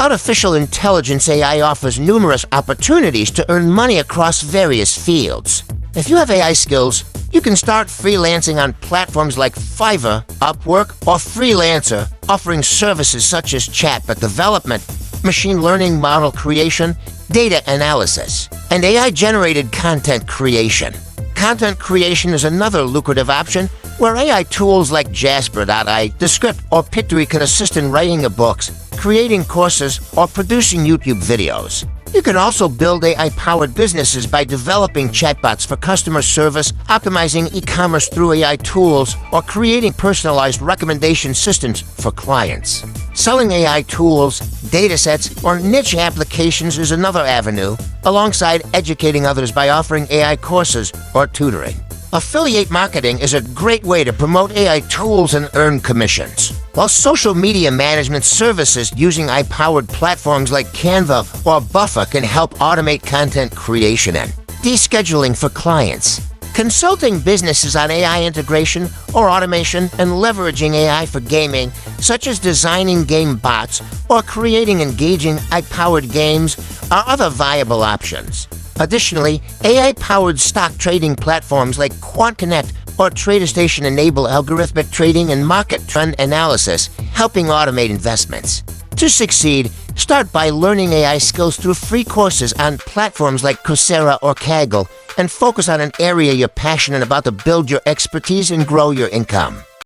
Artificial intelligence AI offers numerous opportunities to earn money across various fields. If you have AI skills, you can start freelancing on platforms like Fiverr, Upwork, or Freelancer, offering services such as chatbot development, machine learning model creation, data analysis, and AI-generated content creation. Content creation is another lucrative option where AI tools like Jasper.ai, Descript, or Pictory can assist in writing books, creating courses, or producing YouTube videos. You can also build AI-powered businesses by developing chatbots for customer service, optimizing e-commerce through AI tools, or creating personalized recommendation systems for clients. Selling AI tools, datasets, or niche applications is another avenue, alongside educating others by offering AI courses or tutoring. Affiliate marketing is a great way to promote AI tools and earn commissions, while social media management services using AI-powered platforms like Canva or Buffer can help automate content creation and descheduling for clients. Consulting businesses on AI integration or automation and leveraging AI for gaming, such as designing game bots or creating engaging AI-powered games, are other viable options. Additionally, AI-powered stock trading platforms like QuantConnect or TraderStation enable algorithmic trading and market trend analysis, helping automate investments. To succeed, start by learning AI skills through free courses on platforms like Coursera or Kaggle, and focus on an area you're passionate about to build your expertise and grow your income.